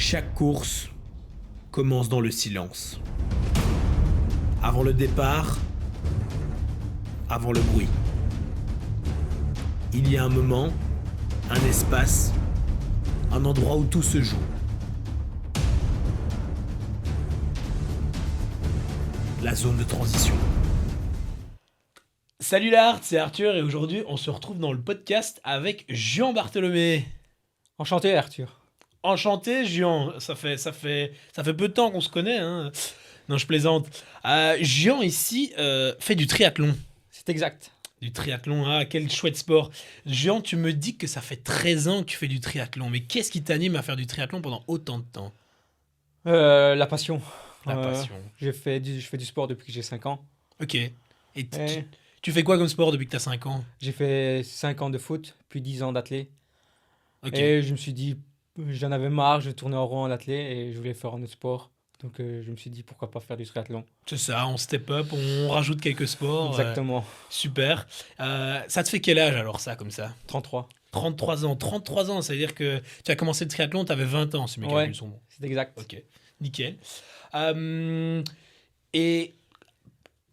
Chaque course commence dans le silence. Avant le départ, avant le bruit. Il y a un moment, un espace, un endroit où tout se joue. La zone de transition. Salut Lart, c'est Arthur et aujourd'hui on se retrouve dans le podcast avec Jean Bartholomé. Enchanté, Arthur. Enchanté, Jean. Ça fait peu de temps qu'on se connaît. Hein. Non, je plaisante. Jean, ici, fait du triathlon. C'est exact. Du triathlon, quel chouette sport. Jean, tu me dis que ça fait 13 ans que tu fais du triathlon. Mais qu'est-ce qui t'anime à faire du triathlon pendant autant de temps? La passion. La passion. Je fais du sport depuis que j'ai 5 ans. Ok. Et Et tu fais quoi comme sport depuis que t'as 5 ans? j'ai fait 5 ans de foot, puis 10 ans d'athlé. Ok. Et je me suis dit, j'en avais marre, je tournais en rond en athlé et je voulais faire un autre sport. Donc je me suis dit, pourquoi pas faire du triathlon. C'est ça, on step up, on rajoute quelques sports. Exactement. Super. Ça te fait quel âge alors ça, comme ça? 33. 33 ans. 33 ans, ça veut dire que tu as commencé le triathlon, tu avais 20 ans, si mes Ouais. calculs sont bons. C'est exact. Ok, nickel. Et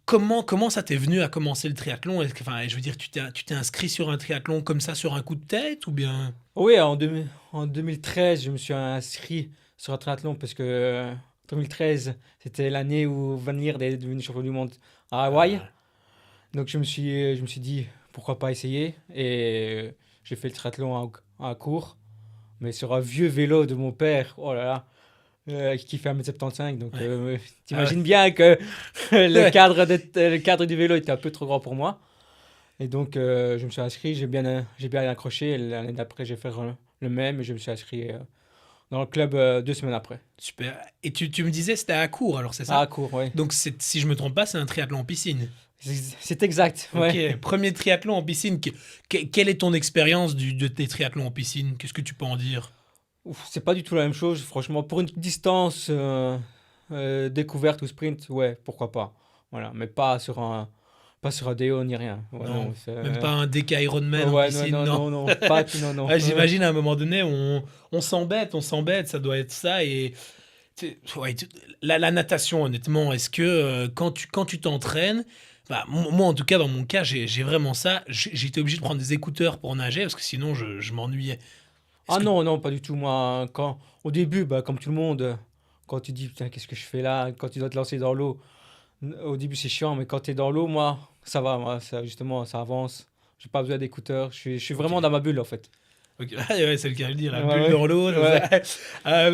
comment ça t'est venu à commencer le triathlon? Enfin, je veux dire, tu t'es inscrit sur un triathlon comme ça sur un coup de tête ou bien? Oui, en 2013, je me suis inscrit sur un triathlon parce que 2013, c'était l'année où Van Lierde est devenu champion du monde à Hawaï. Ah, Donc je me suis dit, pourquoi pas essayer. Et j'ai fait le triathlon à court, mais sur un vieux vélo de mon père, oh là là, qui fait 1m75. Donc ouais. t'imagines bien que Ouais. le cadre du vélo était un peu trop grand pour moi. Et donc je me suis inscrit, j'ai bien accroché. Et l'année d'après, j'ai fait le même et je me suis inscrit dans le club 2 semaines après. Super. Et tu me disais c'était à court, alors c'est À ça? court, oui. Donc si je me trompe pas, c'est un triathlon en piscine. C'est exact, ouais. Ok, premier triathlon en piscine. Quelle est ton expérience de tes triathlons en piscine? Qu'est-ce que tu peux en dire? Ouf, c'est pas du tout la même chose, franchement. Pour une distance découverte ou sprint, ouais, pourquoi pas. Voilà, mais pas sur un déo ni rien. Ouais, Non, non, c'est, même pas un DK Ironman en ouais, non, piscine, non, non. non, non, pas tout, non, non. Ouais, j'imagine à un moment donné, on s'embête, ça doit être ça. Et ouais, la natation, honnêtement, est-ce que quand tu t'entraînes, bah, moi en tout cas, dans mon cas, j'ai vraiment ça. J'étais obligé de prendre des écouteurs pour nager parce que sinon je m'ennuyais. Est-ce Ah que non, non, pas du tout. Moi, au début, bah, comme tout le monde, quand tu dis, putain, qu'est-ce que je fais là? Quand tu dois te lancer dans l'eau, au début, c'est chiant, mais quand tu es dans l'eau, moi, ça va, moi, ça, justement, ça avance. J'ai pas besoin d'écouteurs. Je suis Ok. vraiment dans ma bulle, en fait. Ok, ouais, c'est le cas de le dire, la Ouais, bulle ouais. dans l'eau. Ouais. C'est ça.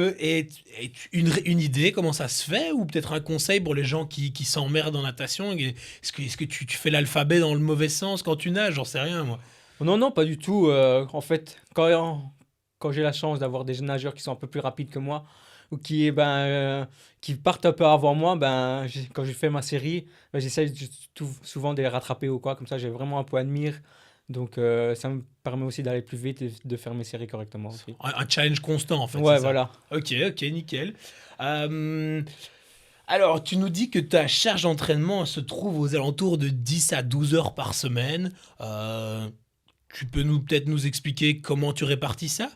Une idée, comment ça se fait? Ou peut-être un conseil pour les gens qui s'emmerdent en natation? Est-ce que tu fais l'alphabet dans le mauvais sens quand tu nages? J'en sais rien, moi. Non, non, pas du tout. En fait, quand j'ai la chance d'avoir des nageurs qui sont un peu plus rapides que moi ou qui partent un peu avant moi, quand j'ai fait ma série, j'essaie souvent de les rattraper ou quoi. Comme ça, j'ai vraiment un point de mire. Donc, ça me permet aussi d'aller plus vite et de faire mes séries correctement aussi. Un challenge constant, en fait, c'est Ouais, ça. voilà. Ok, ok, nickel. Euh, alors, tu nous dis que ta charge d'entraînement se trouve aux alentours de 10 à 12 heures par semaine. Tu peux peut-être nous expliquer comment tu répartis ça?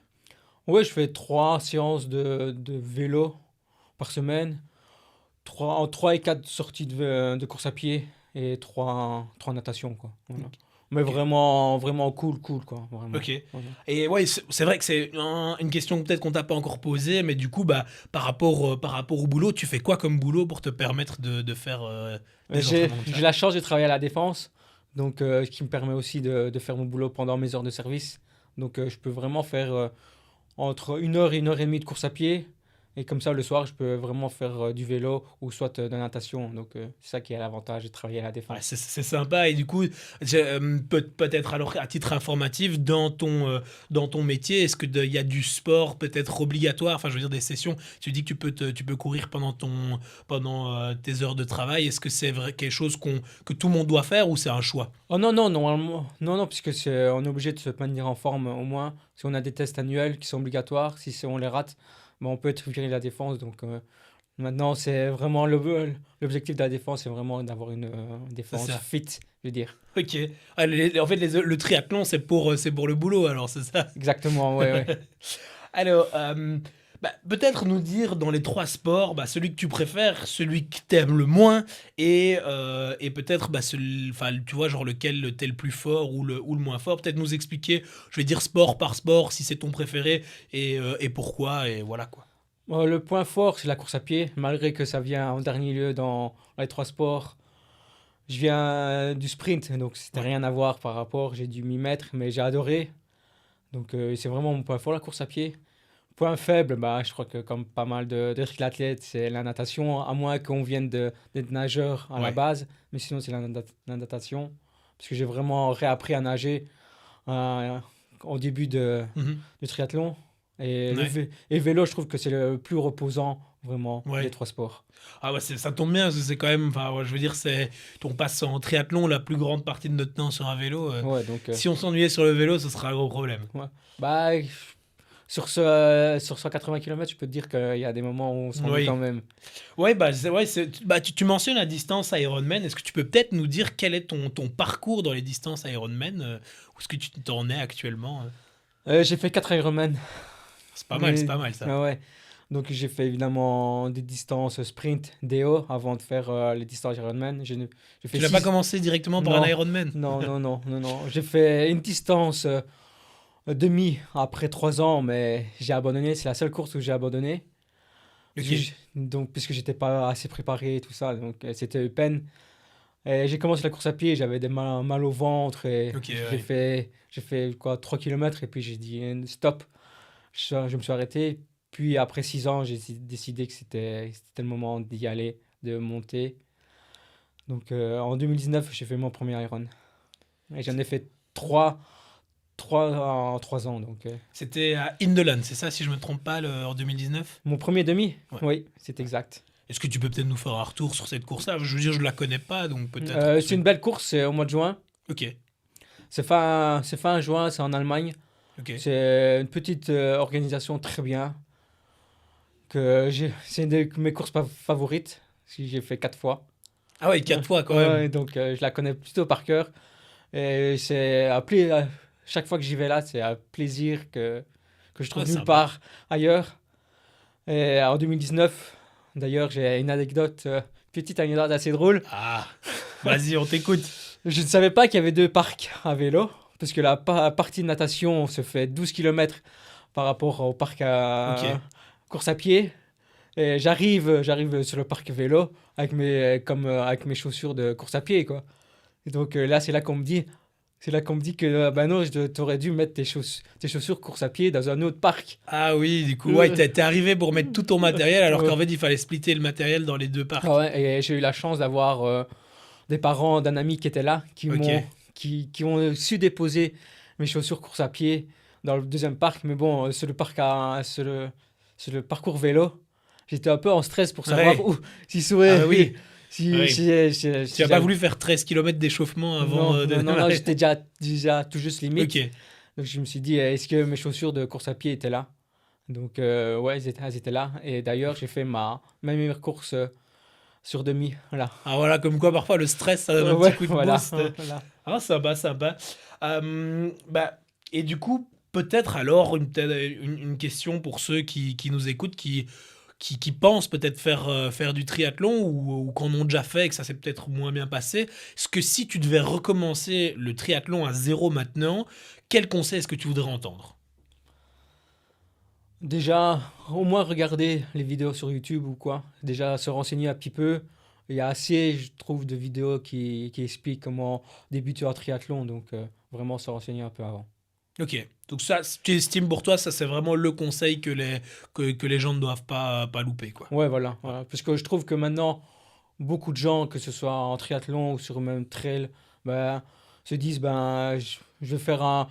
Ouais, je fais 3 séances de vélo par semaine, 3 et 4 sorties de course à pied et 3 natations, quoi. Voilà. Mais Ok. vraiment, vraiment cool, cool, quoi. Vraiment. Ok. Voilà. Et ouais, c'est vrai que c'est une question peut-être qu'on t'a pas encore posée, mais du coup, bah, par rapport au boulot, tu fais quoi comme boulot pour te permettre de faire des J'ai entraînements comme j'ai ça? la chance de travailler à la défense, donc ce qui me permet aussi de faire mon boulot pendant mes heures de service. Donc je peux vraiment faire entre 1 heure et 1 heure et demie de course à pied. Et comme ça, le soir, je peux vraiment faire du vélo ou soit de la natation. Donc c'est ça qui est l'avantage de travailler à la Ouais, défense. c'est sympa et du coup, peut-être alors à titre informatif, dans ton métier, est-ce qu'il y a du sport peut-être obligatoire, enfin je veux dire des sessions, tu dis que tu peux courir pendant tes heures de travail, est-ce que c'est vrai quelque chose que tout le monde doit faire ou c'est un choix? Oh non, non, normalement, non, non, puisque on est obligé de se maintenir en forme au moins. Si on a des tests annuels qui sont obligatoires, on les rate, on peut être viré de la défense. Donc maintenant, c'est vraiment l'objectif de la défense, c'est vraiment d'avoir une C'est défense ça. fit, je veux dire. Ok. Ah, en fait, le triathlon, c'est pour le boulot alors, c'est ça? Exactement, ouais, ouais. Alors, Bah, peut-être nous dire dans les trois sports, bah, celui que tu préfères, celui que t'aimes le moins, et peut-être, bah, enfin, tu vois, genre lequel t'es le plus fort ou le moins fort. Peut-être nous expliquer, je vais dire sport par sport, si c'est ton préféré, et pourquoi, et voilà quoi. Le point fort, c'est la course à pied, malgré que ça vient en dernier lieu dans les trois sports. Je viens du sprint, donc c'était Ouais. rien à voir par rapport. J'ai dû m'y mettre, mais j'ai adoré. Donc c'est vraiment mon point fort, la course à pied. Point faible, bah, je crois que comme pas mal de triathlètes, c'est la natation, à moins qu'on vienne d'être nageur à la Ouais. base. Mais sinon, c'est la natation. Parce que j'ai vraiment réappris à nager euh, au début Mhm. du triathlon. Et Ouais. et le vélo, je trouve que c'est le plus reposant, vraiment, des Ouais. trois sports. Ah ouais, ça tombe bien, parce que c'est quand même, enfin, ouais, je veux dire, on passe en triathlon la plus grande partie de notre temps sur un vélo. Ouais, donc, Si on s'ennuyait sur le vélo, ce serait un gros problème. ouais. Bah, sur 180 km, je peux te dire qu'il y a des moments où on s'ennuie quand Oui. même. Ouais, bah, bah, tu mentionnes la distance Ironman. Est-ce que tu peux peut-être nous dire quel est ton parcours dans les distances Ironman? Où est-ce que tu t'en es actuellement? J'ai fait 4 Ironman. C'est Mais, pas mal ça. ah ouais. Donc j'ai fait évidemment des distances sprint, DO avant de faire les distances Ironman. J'ai fait Tu n'as pas 6. commencé directement par un Non, Ironman? non. J'ai fait une distance demi après 3 ans, mais j'ai abandonné. C'est la seule course où j'ai abandonné. Parce que Ok, donc, puisque j'étais pas assez préparé et tout ça, donc c'était une peine. Et j'ai commencé la course à pied, j'avais des mal au ventre et ok, ouais. j'ai fait quoi, 3 km et puis j'ai dit stop. Je me suis arrêté. Puis après 6 ans, j'ai décidé que c'était le moment d'y aller, de monter. Donc en 2019, j'ai fait mon premier Iron. Et j'en ai fait 3 en 3 ans. Donc, C'était à Indelan, c'est ça, si je me trompe pas, en 2019? mon premier demi, Ouais. oui, c'est exact. Est-ce que tu peux peut-être nous faire un retour sur cette course-là? Je veux dire, je la connais pas, donc peut-être pour C'est ceux. une belle course, c'est au mois de juin. Ok, C'est fin juin, c'est en Allemagne. ok. C'est une petite organisation très bien. C'est une de mes courses favorites. Parce que j'ai fait 4 fois. Ah ouais, 4 fois quand même. Ouais, donc je la connais plutôt par cœur. Et chaque fois que j'y vais là, c'est un plaisir que je Ah, trouve nulle sympa. part ailleurs. Et en 2019, d'ailleurs, j'ai une anecdote, petite anecdote assez drôle. Ah, vas-y, on t'écoute. Je ne savais pas qu'il y avait deux parcs à vélo, parce que la partie de natation se fait 12 km par rapport au parc Ok. à course à pied. Et j'arrive sur le parc vélo avec mes chaussures de course à pied, quoi. Et donc là, c'est là qu'on me dit que bah non, t'aurais dû mettre tes chaussures course à pied dans un autre parc. Ah oui, du coup, ouais, Euh, t'es arrivé pour mettre tout ton matériel, alors ouais. qu'en fait, il fallait splitter le matériel dans les deux Ah parcs. ouais, et j'ai eu la chance d'avoir des parents d'un ami qui étaient là, Ok. qui ont su déposer mes chaussures course à pied dans le deuxième parc. Mais bon, c'est le parcours vélo. J'étais un peu en stress pour savoir Ouais. où, si Ah souhait, bah oui. Ah oui. Tu si as pas j'avais. voulu faire 13 kilomètres d'échauffement avant de Non, démarrer. j'étais déjà tout juste limite. Ok. Donc je me suis dit, est-ce que mes chaussures de course à pied étaient là? Donc ouais, elles étaient là. Et d'ailleurs, j'ai fait ma meilleure course sur demi. Voilà. Ah voilà, comme quoi parfois le stress, ça donne un petit Ouais, coup de voilà. boost. Voilà. Ah, sympa, sympa. Bah, et du coup, peut-être alors une question pour ceux qui nous écoutent, qui pensent peut-être faire du triathlon ou qu'en ont déjà fait et que ça s'est peut-être moins bien passé. Est-ce que si tu devais recommencer le triathlon à zéro maintenant, quel conseil est-ce que tu voudrais entendre? Déjà, au moins regarder les vidéos sur YouTube ou quoi. Déjà, se renseigner un petit peu. Il y a assez, je trouve, de vidéos qui expliquent comment débuter en triathlon. Donc, vraiment se renseigner un peu avant. Ok, donc ça, tu estimes pour toi, ça c'est vraiment le conseil que les gens ne doivent pas louper, quoi. Ouais, voilà, Ouais. voilà. Parce que je trouve que maintenant, beaucoup de gens, que ce soit en triathlon ou sur le même trail, ben, se disent, ben, je vais faire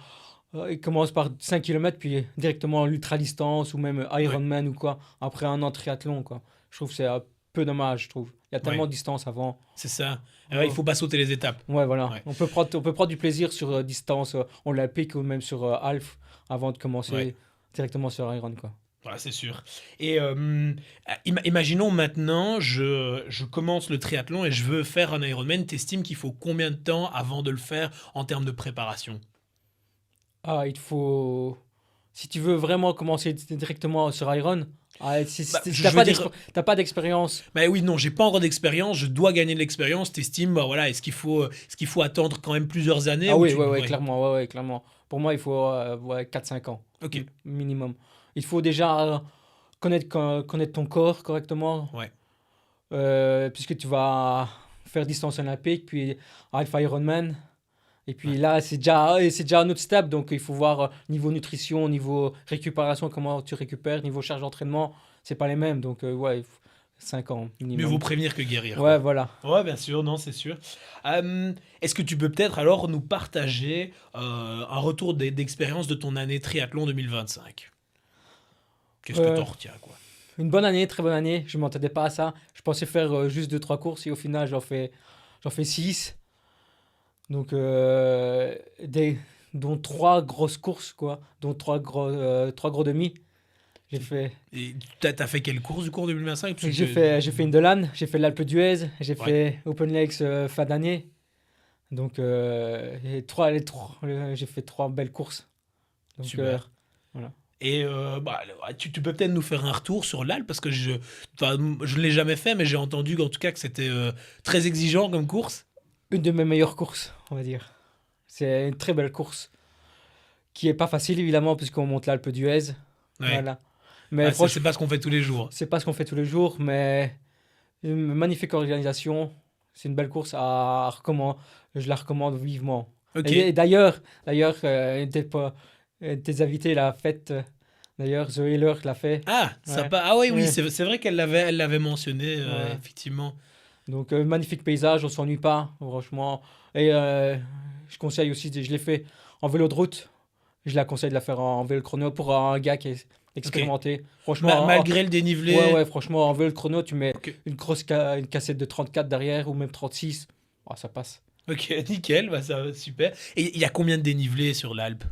ils commencent par 5 kilomètres puis directement l'ultra distance ou même Ouais, Ironman ou quoi, après un an de triathlon, quoi. Je trouve que c'est un peu dommage, je trouve. Il y a tellement ouais, de distance avant. c'est ça. Il Oh. faut pas sauter les étapes. Ouais, voilà. Ouais, On peut prendre du plaisir sur distance olympique ou même sur half avant de ouais. commencer directement sur Iron, quoi. Voilà, c'est sûr. Et imaginons maintenant, je commence le triathlon et je veux faire un Ironman. T'estimes qu'il faut combien de temps avant de le faire en termes de préparation? Ah, il te faut. Si tu veux vraiment commencer directement sur Iron, Ah, Bah, si je t'as veux pas dire, t'as pas d'expérience. bah oui, non, j'ai pas encore d'expérience, je dois gagner de l'expérience. T'estimes, bah voilà, est-ce qu'il faut attendre quand même plusieurs années Ah ou oui, tu. ouais, ouais, Ouais, clairement, ouais, ouais, clairement. Pour moi, il faut ouais, 4-5 ans, ok, minimum. Il faut déjà connaître ton corps correctement, ouais. puisque tu vas faire distance olympique, puis Alpha Ironman. Et Ouais. puis là, c'est déjà un autre step, donc il faut voir niveau nutrition, niveau récupération, comment tu récupères, niveau charge d'entraînement, c'est pas les mêmes. Donc ouais, 5 ans Mieux vaut minimum. prévenir que guérir, Ouais, quoi. voilà. Ouais, bien sûr, non, c'est sûr. Est-ce que tu peux peut-être alors nous partager un retour d'expérience de ton année triathlon 2025? Qu'est-ce que Euh, t'en retiens, quoi? une bonne année, très bonne année. Je m'attendais pas à ça. Je pensais faire juste deux trois courses et au final, j'en fais 6. Donc, dont 3 grosses courses, quoi. Dont 3 gros demi. J'ai fait, Et t'as fait quelle course du cours 2025? Parce que j'ai fait Indolan, j'ai fait l'Alpe d'Huez, j'ai ouais, fait Open Lakes fin d'année. Donc, j'ai fait 3 belles courses. Donc, super. voilà. Et bah, tu peux peut-être nous faire un retour sur l'Alpe parce que enfin, je ne l'ai jamais fait, mais j'ai entendu en tout cas que c'était très exigeant comme course. Une de mes meilleures courses, on va dire. C'est une très belle course qui est pas facile, évidemment, puisqu'on monte l'Alpe d'Huez. Ouais. Voilà. Mais Ah, c'est franchement, pas ce qu'on fait tous les jours. c'est pas ce qu'on fait tous les jours, mais une magnifique organisation. C'est une belle course à recommander. Je la recommande vivement. Ok. Et d'ailleurs, tes invités l'a faite. D'ailleurs, Zoé Leur l'a fait. Ah, Ouais. sympa. Ah oui, oui, Ouais. c'est vrai elle l'avait mentionné, Ouais. effectivement. Donc, magnifique paysage, on s'ennuie pas, franchement. Et je conseille aussi, je l'ai fait en vélo de route. Je la conseille de la faire en vélo de chrono pour un gars qui est Ok. expérimenté. Franchement, Malgré le ouais, dénivelé. ouais, franchement, en vélo de chrono, tu mets Ok. une cassette de 34 derrière ou même 36. Ah, ça passe. Ok, nickel, bah ça va, super. Et il y a combien de dénivelé sur l'Alpe?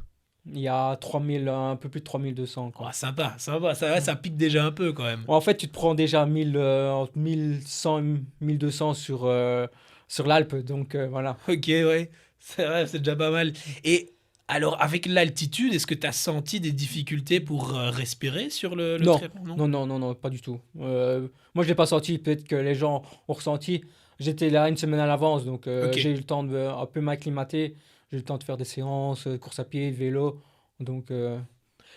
Il y a 3000, un peu plus de 3200, Oh, quoi. sympa, sympa, ça, va, Ouais. ça pique déjà un peu quand même. En fait, tu te prends déjà 1000, entre 1100 et 1200 sur l'Alpe. Donc, voilà. Ok, ouais, c'est vrai, c'est déjà pas mal. Et alors, avec l'altitude, est-ce que tu as senti des difficultés pour respirer sur le Non, triathlon, non? non, non, non, non, pas du tout. Moi, je l'ai pas senti. Peut-être que les gens ont ressenti. J'étais là une semaine à l'avance, donc Ok. j'ai eu le temps de un peu m'acclimater. J'ai eu le temps de faire des séances, course à pied, vélo. Donc,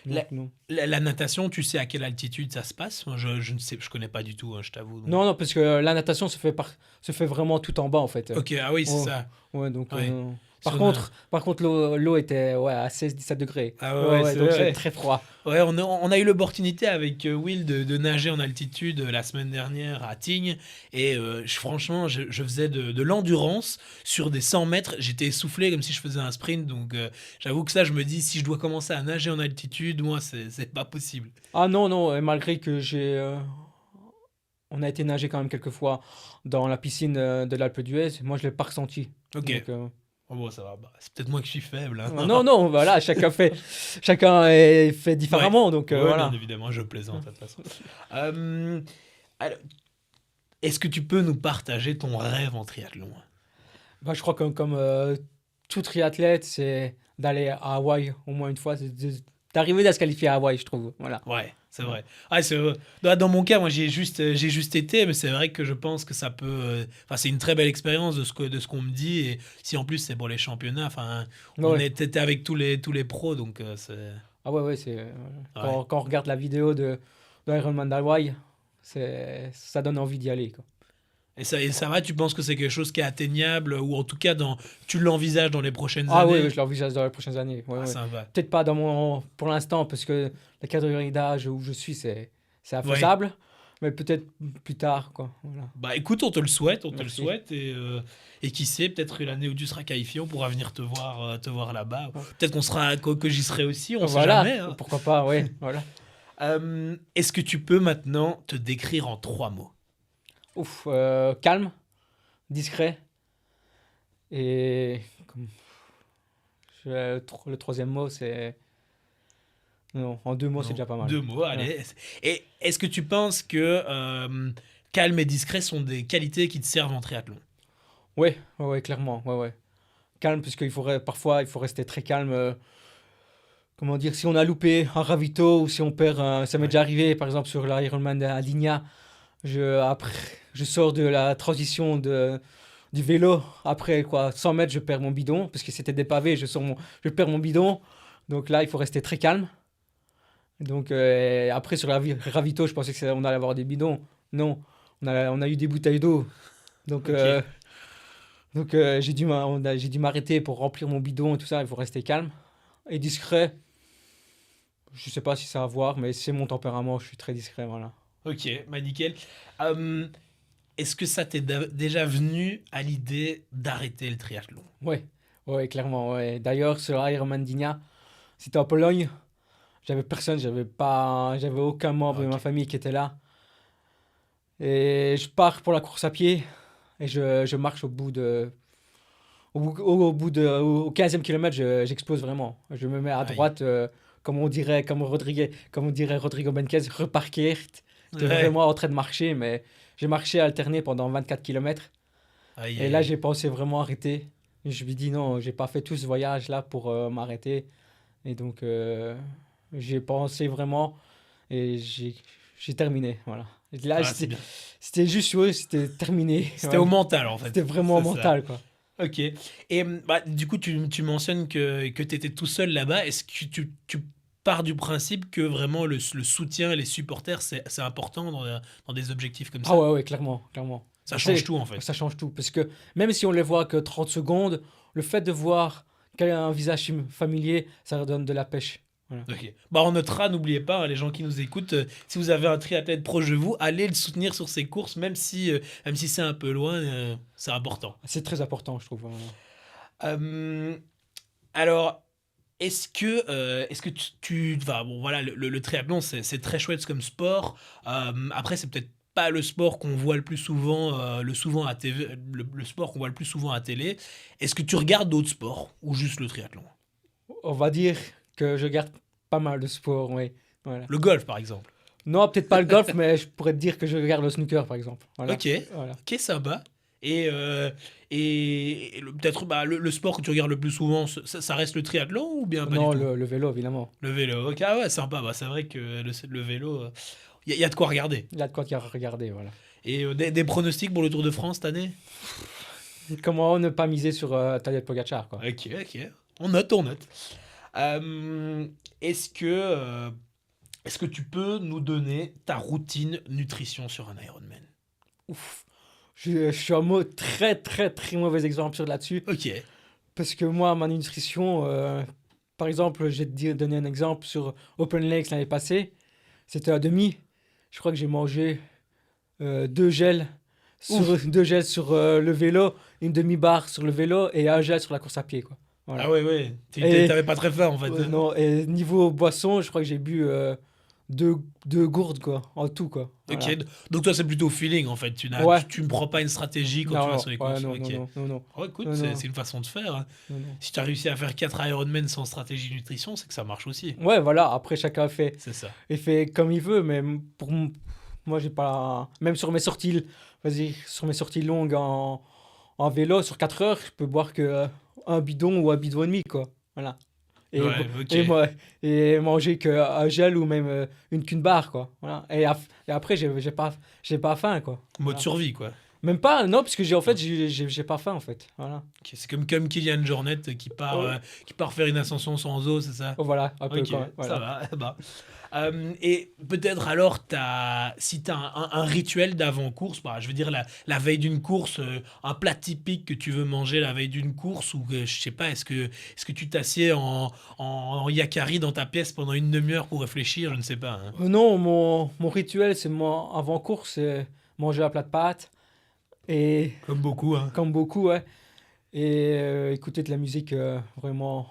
La, non. la natation, tu sais à quelle altitude ça se passe? Moi, je ne sais, je connais pas du tout, hein, je t'avoue. Donc. Non, non, parce que la natation se fait vraiment tout en bas, en fait. Ok, ah oui, c'est Oh, ça. ouais, donc, Ouais. par Si on a- contre, l'eau était ouais, à 16-17 degrés. Ah ouais, Ouais, ouais, ouais, c'est donc c'est vrai. très froid. Ouais, on a eu l'opportunité avec Will de nager en altitude la semaine dernière à Tignes. Et franchement, je faisais de l'endurance sur des 100 mètres. J'étais essoufflé comme si je faisais un sprint. Donc j'avoue que ça, je me dis, si je dois commencer à nager en altitude, moi, c'est pas possible. Ah non, non, et malgré que on a été nager quand même quelques fois dans la piscine de l'Alpe d'Huez. Moi, je l'ai pas ressenti. Ok. Donc, Oh, bon, ça va. Bah, c'est peut-être moi qui suis faible, hein. non, non, voilà, chacun fait Ouais. différemment. Donc, Ouais, bien voilà. évidemment, je plaisante de toute façon. Euh, alors, est-ce que tu peux nous partager ton rêve en triathlon? Bah, je crois que comme tout triathlète, c'est d'aller à Hawaï au moins une fois. D'arriver à se qualifier à Hawaï, je trouve. Voilà. Ouais, c'est Ouais. vrai. Ah, dans mon cas, moi, j'ai juste été, mais c'est vrai que je pense que ça peut. Enfin, c'est une très belle expérience de ce qu'on me dit. Et si en plus c'est pour les championnats, enfin, on Ouais. était avec tous les pros, donc c'est. Ah ouais, ouais, Ouais. quand on regarde la vidéo de Ironman d'Hawaï, ça donne envie d'y aller, quoi. Et ça va, tu penses que c'est quelque chose qui est atteignable, ou en tout cas, tu l'envisages dans les prochaines Ah oui, années? oui, je l'envisage dans les prochaines années. Ouais, Ah, ouais. ça va. Peut-être pas pour l'instant, parce que la catégorie d'âge où je suis, c'est Ouais. infaisable. Mais peut-être plus tard, quoi. Voilà. Bah écoute, on te le souhaite, Merci. et qui sait, peut-être l'année où tu seras qualifié, on pourra venir te voir là-bas. Ouais. Peut-être que j'y serai aussi, on sait Voilà, jamais, hein. pourquoi pas, ouais, voilà. Est-ce que tu peux maintenant te décrire en 3 mots? Ouf, calme, discret, et le troisième mot, c'est... Non, en 2 mots, c'est Non, déjà pas mal. 2 mots, Ouais. allez. Et est-ce que tu penses que calme et discret sont des qualités qui te servent en triathlon? Ouais, ouais, ouais, clairement, ouais, ouais. Calme, puisqu'il faudrait, parfois, il faut rester très calme. comment dire, si on a loupé un ravito ou si on perd, ça m'est Ouais. déjà arrivé, par exemple sur l'Ironman à Ligna, après, je sors de la transition du vélo, après quoi, 100 mètres, je perds mon bidon, parce que c'était des pavés, je perds mon bidon, donc là, il faut rester très calme. Donc après, sur la ravito, je pensais on allait avoir des bidons. Non, on a eu des bouteilles d'eau. Donc, Ok. j'ai dû m'arrêter pour remplir mon bidon et tout ça, il faut rester calme. Et discret, je sais pas si ça a à voir, mais c'est mon tempérament, je suis très discret, voilà. Ok, bah nickel. Euh, Est-ce que ça t'est déjà venu à l'idée d'arrêter le triathlon? Ouais, ouais, clairement, ouais. D'ailleurs, sur Ironman Digna, c'était en Pologne, j'avais personne, j'avais aucun membre de ma Ok. famille qui était là. Et je pars pour la course à pied et je marche au 15e kilomètre, j'explose vraiment. Je me mets à Aïe. droite, comme on dirait Rodrigo Benquez, reparquert. J'étais Ouais. vraiment en train de marcher, mais j'ai marché alterné pendant 24 kilomètres. Aïe, Et aïe, là, aïe. j'ai pensé vraiment arrêter. Et je me dis non, j'ai pas fait tout ce voyage-là pour m'arrêter. Et donc, j'ai pensé vraiment et j'ai terminé. Voilà. Et là, Ah, c'est bien. c'était juste, ouais, c'était terminé. C'était au Voilà. mental, en C'était fait. vraiment C'est ça. mental, quoi. Ok. Et bah, du coup, tu mentionnes que tu étais tout seul là-bas. Est-ce que tu pars du principe que vraiment le soutien et les supporters, c'est important dans des objectifs comme Ah ça? ouais, ouais, clairement, clairement. Ça change C'est, tout, en fait. ça change tout. Parce que même si on les voit que 30 secondes, le fait de voir quel a un visage familier, ça redonne de la pêche. Voilà. Ok. Bah, on notera, n'oubliez pas, hein, les gens qui nous écoutent, si vous avez un triathlète proche de vous, allez le soutenir sur ses courses, même si c'est un peu loin, c'est important. C'est très important, je trouve. Voilà. Euh, alors, est-ce que enfin, bon, voilà, le triathlon, c'est très chouette comme sport. Après, c'est peut-être pas le sport qu'on voit le plus souvent, souvent à TV, le sport qu'on voit le plus souvent à télé. Est-ce que tu regardes d'autres sports ou juste le triathlon? On va dire que je garde pas mal de sport, oui. Voilà. Le golf, par exemple. Non, peut-être pas le golf, mais je pourrais te dire que je regarde le snooker, par exemple. Voilà. Ok, Voilà. ok, ça va. Et, peut-être bah, le sport que tu regardes le plus souvent, ça reste le triathlon ou bien pas du Non, tout? le vélo, évidemment. Le vélo, ok, ah ouais, sympa. Bah, c'est vrai que le vélo, y a de quoi regarder. Il y a de quoi regarder, voilà. Et des pronostics pour le Tour de France cette année? Comment ne pas miser sur Tadej Pogacar, quoi. Ok, ok. On note, on note. Euh, est-ce que, euh, est-ce que tu peux nous donner ta routine nutrition sur un Ironman? Ouf. Je suis un très, très, très mauvais exemple sur là-dessus. Ok. Parce que moi, ma nutrition, par exemple, je vais te donner un exemple sur Open Lakes l'année passée. C'était à demi. Je crois que j'ai mangé deux gels Ouf. deux gels sur le vélo, une demi-barre sur le vélo et un gel sur la course à pied, quoi. Ah Voilà. ouais, ouais. Et, T'avais pas très faim en fait. non, et niveau boisson, je crois que j'ai bu deux, deux gourdes, quoi, en tout, quoi. Ok. Voilà. Donc toi, c'est plutôt feeling en fait. Ouais. Tu me prends pas une stratégie quand tu Non, vas non, sur les ouais, courses. non, non, Ok. non, non, non, Oh, écoute, non, non, c'est une façon de faire, hein. non, non. Si tu as réussi à faire 4 Ironman sans stratégie nutrition, c'est que ça marche aussi. Ouais, voilà, après chacun fait, C'est ça. il fait comme il veut, mais moi, j'ai pas. Même sur mes sorties, vas-y, sur mes sorties longues en vélo, sur 4 heures, je peux boire que un bidon ou un bidon et demi, quoi. Voilà. Et, Ouais, ok. et, moi, et manger que un gel ou même qu'une barre, quoi. Voilà. Et après, j'ai pas faim, quoi. Mode Voilà. survie, quoi. Même pas, non, parce que en fait, j'ai pas faim, en fait. Voilà. Ok, c'est comme Kylian Jornet Oh, qui part faire une ascension sans eau, c'est ça? oh, voilà, un peu, Ok, quoi. ça Voilà. va. Bah. Et peut-être alors, si tu as un rituel d'avant-course, bah, je veux dire la veille d'une course, un plat typique que tu veux manger la veille d'une course, ou je sais pas, est-ce que tu t'assieds en yakari dans ta pièce pendant une demi-heure pour réfléchir? Je ne sais pas, hein. Non, mon rituel, c'est avant-course, c'est manger un plat de pâtes. Et Comme beaucoup, hein. comme beaucoup, ouais. Et écouter de la musique vraiment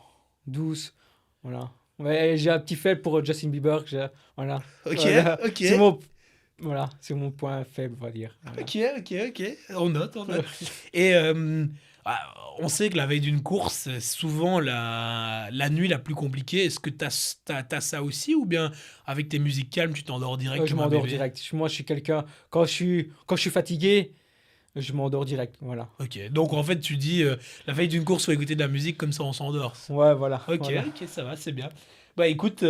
douce. Voilà. Ouais, j'ai un petit faible pour Justin Bieber. Voilà. Ok, Voilà. ok. C'est mon point faible, on va dire. Voilà. Ok, ok, ok. On note, on note. Et ah, on sait que la veille d'une course, c'est souvent la nuit la plus compliquée. Est-ce que t'as ça aussi ou bien avec tes musiques calmes, tu t'endors direct Je comme un m'endors bébé? direct. Moi, je suis quelqu'un. Quand je suis fatigué, je m'endors direct. Voilà. Ok, donc en fait, tu dis la veille d'une course, faut écouter de la musique, comme ça on s'endort. Ouais, voilà. Ok, Voilà. ok, ça va, c'est bien. Bah écoute,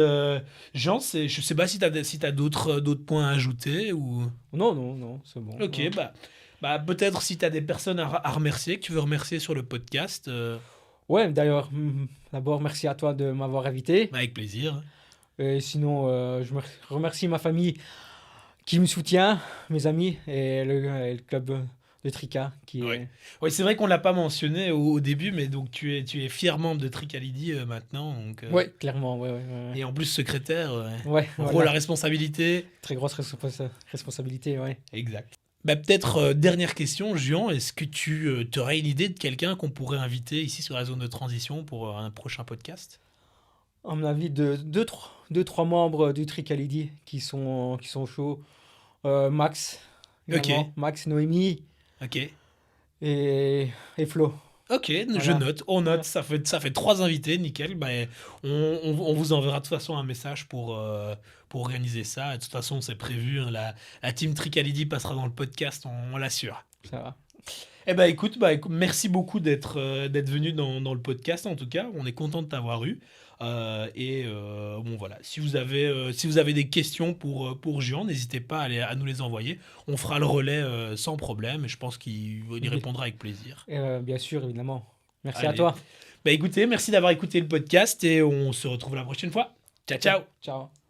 Jean, je sais pas si t'as d'autres points à ajouter ou. Non, non, non, c'est bon. Ok, bah peut-être si t'as des personnes à remercier, que tu veux remercier sur le podcast, Ouais, d'ailleurs, d'abord, merci à toi de m'avoir invité. bah, avec plaisir. Et sinon, je remercie ma famille qui me soutient, mes amis et le club de Trika qui Oui. est. Oui, c'est vrai qu'on l'a pas mentionné au début, mais donc tu es fier membre de Tricalidi maintenant, donc, Ouais, clairement, ouais, ouais, ouais. et en plus secrétaire, Ouais, en gros voilà. la responsabilité. Très grosse responsabilité, ouais. Exact. Bah peut-être dernière question, Juan, est-ce que tu aurais une idée de quelqu'un qu'on pourrait inviter ici sur la zone de transition pour un prochain podcast? À mon avis, deux, trois membres du Tricalidi qui sont chauds. Max, Ok, également. Max, Noémie ok. et Flo. Ok, je Voilà. note, on note, Voilà. ça fait trois invités, nickel. Bah, on vous enverra de toute façon un message pour organiser ça. De toute façon, c'est prévu, hein, la team Tricalidi passera dans le podcast, on l'assure. Ça va. Eh ben écoute, merci beaucoup d'être venu dans le podcast en tout cas. On est content de t'avoir eu. Bon voilà, si vous avez des questions pour Jean, n'hésitez pas à nous les envoyer. On fera le relais sans problème et je pense qu'il y Bien, répondra avec plaisir. bien sûr, évidemment. Merci à Allez. toi. Bah écoutez, merci d'avoir écouté le podcast et on se retrouve la prochaine fois. Ciao, ciao! Ciao.